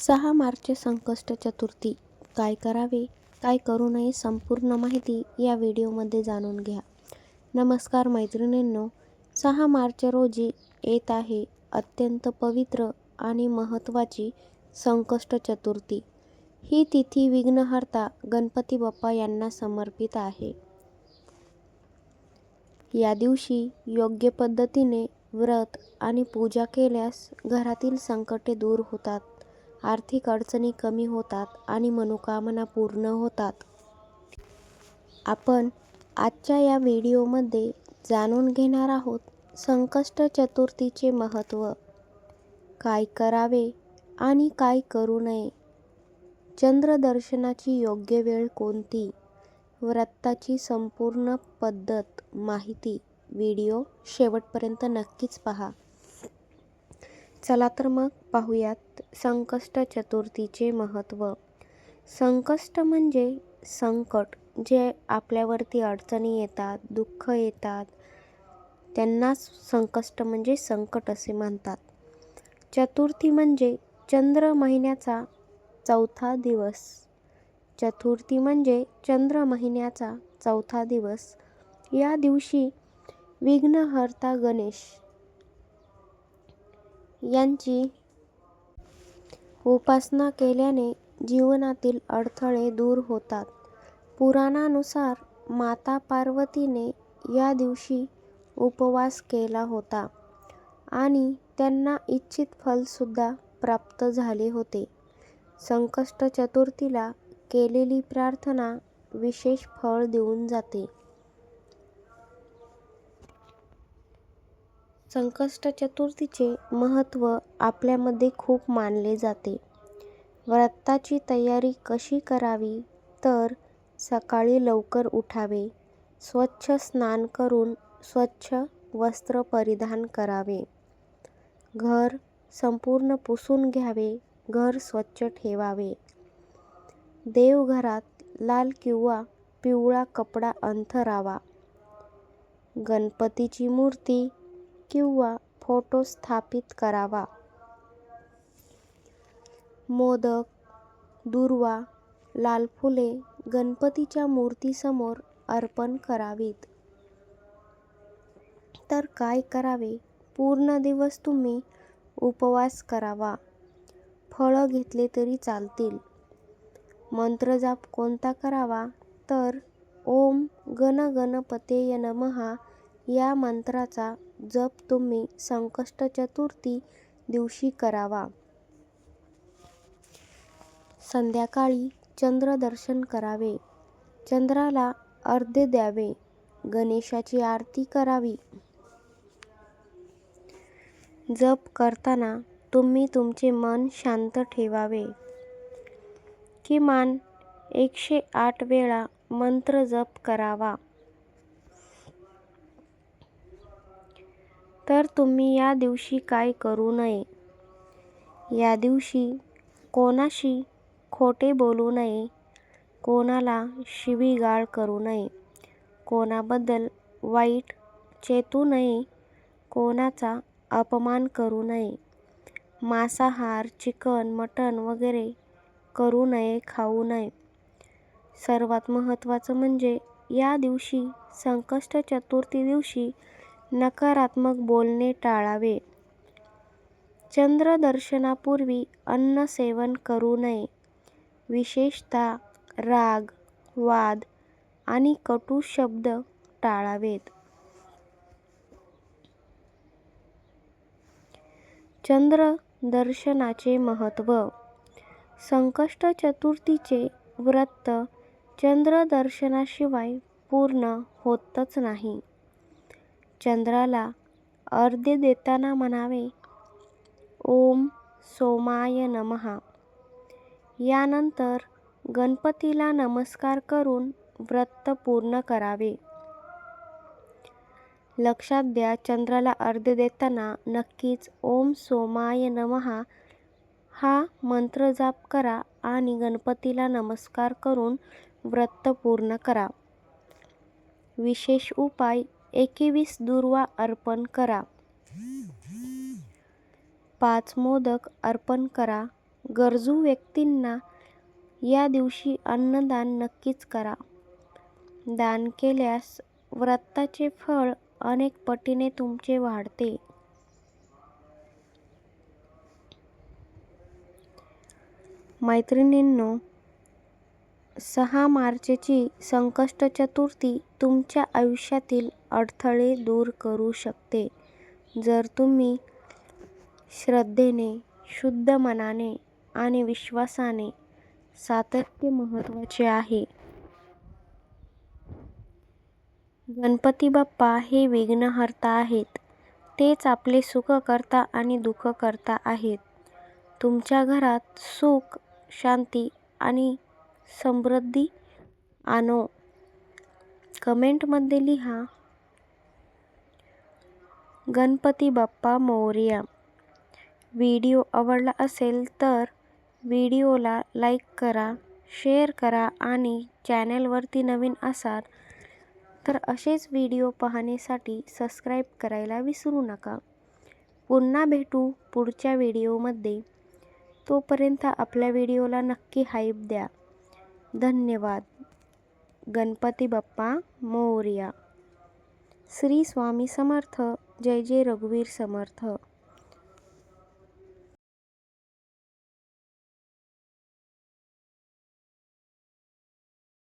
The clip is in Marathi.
6 मार्च संकष्ट चतुर्थी. काय करावे, काय करू नये संपूर्ण माहिती या व्हिडिओमध्ये जाणून घ्या. नमस्कार मैत्रिणींनो, 6 मार्च रोजी येत आहे अत्यंत पवित्र आणि महत्त्वाची संकष्ट चतुर्थी. ही तिथी विघ्नहर्ता गणपती बाप्पा यांना समर्पित आहे. या दिवशी योग्य पद्धतीने व्रत आणि पूजा केल्यास घरातील संकटे दूर होतात, आर्थिक अडचणी कमी होतात आणि मनोकामना पूर्ण होतात. आपण आजच्या या व्हिडिओमध्ये जाणून घेणार आहोत संकष्ट चतुर्थीचे महत्त्व, काय करावे आणि काय करू नये, चंद्रदर्शनाची योग्य वेळ कोणती, व्रताची संपूर्ण पद्धत माहिती. व्हिडिओ शेवटपर्यंत नक्कीच पहा. चला तर मग पाहूयात संकष्ट चतुर्थीचे महत्त्व. संकष्ट म्हणजे संकट, जे आपल्यावरती अडचणी येतात, दुःख येतात, त्यांनाच संकष्ट म्हणजे संकट असे म्हणतात. चतुर्थी म्हणजे चंद्र महिन्याचा चौथा दिवस. चतुर्थी म्हणजे चंद्र महिन्याचा चौथा दिवस. या दिवशी विघ्नहर्ता गणेश यांची उपासना केल्याने जीवनातील अडथळे दूर होतात. पुराणानुसार माता पार्वतीने या दिवशी उपवास केला होता आणि त्यांना इच्छित फलसुद्धा प्राप्त झाले होते. संकष्ट चतुर्थीला केलेली प्रार्थना विशेष फळ देऊन जाते. संकष्ट चतुर्थीचे महत्त्व आपल्यामध्ये खूप मानले जाते. व्रताची तयारी कशी करावी, तर सकाळी लवकर उठावे, स्वच्छ स्नान करून स्वच्छ वस्त्र परिधान करावे, घर संपूर्ण पुसून घ्यावे, घर स्वच्छ ठेवावे, देवघरात लाल किंवा पिवळा कपडा अंथरावा, गणपतीची मूर्ती किंवा फोटो स्थापित करावा, मोदक, दूर्वा, लाल फुले गणपतीच्या मूर्तीसमोर अर्पण करावीत. तर काय करावे, पूर्ण दिवस तुम्ही उपवास करावा. फळं घेतले तरी चालतील. मंत्रजाप कोणता करावा, तर ओम गण गणपतये नमः या मंत्राचा जप तुम्ही संकष्ट चतुर्थी दिवशी करावा. संध्याकाळी चंद्रदर्शन करावे, चंद्राला अर्घ्य द्यावे, गणेशाची आरती करावी. जप करताना तुम्ही तुमचे मन शांत ठेवावे. किमान 108 वेळा मंत्र जप करावा. तर तुम्ही या दिवशी काय करू नये. या दिवशी कोणाशी खोटे बोलू नये, कोणाला शिवीगाळ करू नये, कोणाबद्दल वाईट चेतू नये, कोणाचा अपमान करू नये, मांसाहार, चिकन, मटण वगैरे करू नये, खाऊ नये. सर्वात महत्त्वाचं म्हणजे या दिवशी संकष्ट चतुर्थी दिवशी नकारात्मक बोलणे टाळावे. चंद्रदर्शनापूर्वी अन्न सेवन करू नये. विशेषतः राग, वाद आणि कटू शब्द टाळावेत. चंद्र दर्शनाचे महत्त्व. संकष्ट चतुर्थीचे व्रत चंद्रदर्शनाशिवाय पूर्ण होतच नाही. चंद्राला अर्घ्य देताना म्हणावे, ओम सोमाय नमः. यानंतर गणपतीला नमस्कार करून व्रत पूर्ण करावे. लक्षात द्या, चंद्राला अर्घ्य देताना नक्कीच ओम सोमाय नमः हा मंत्र जाप करा आणि गणपतीला नमस्कार करून व्रत पूर्ण करा. विशेष उपाय, 21 दूर्वा अर्पण करा, 5 मोदक अर्पण करा, गरजू व्यक्तींना या दिवशी अन्नदान नक्कीच करा. दान केल्यास व्रताचे फळ अनेक पटीने तुमचे वाढते. मैत्रिणींनो, 6 मार्चची संकष्ट चतुर्थी तुमच्या आयुष्यातील अडथळे दूर करू शकते. जर तुम्ही श्रद्धेने, शुद्ध मनाने आणि विश्वासाने सातत्य महत्त्वाचे आहे. गणपती बाप्पा हे विघ्नहर्ता आहेत. तेच आपले सुखकर्ता आणि दुःखकर्ता आहेत. तुमच्या घरात सुख, शांती आणि समृद्धी आणो. कमेंटमध्ये लिहा, गणपती बाप्पा मोरया. व्हिडिओ आवडला असेल तर व्हिडिओला लाईक करा, शेअर करा आणि चॅनलवरती नवीन असाल तर असेच व्हिडिओ पाहण्यासाठी सबस्क्राईब करायला विसरू नका. पुन्हा भेटू पुढच्या व्हिडिओमध्ये. तोपर्यंत आपल्या व्हिडिओला नक्की हाईप द्या. धन्यवाद. गणपती बाप्पा मोरया. श्री स्वामी समर्थ. जय जय रघुवीर समर्थ.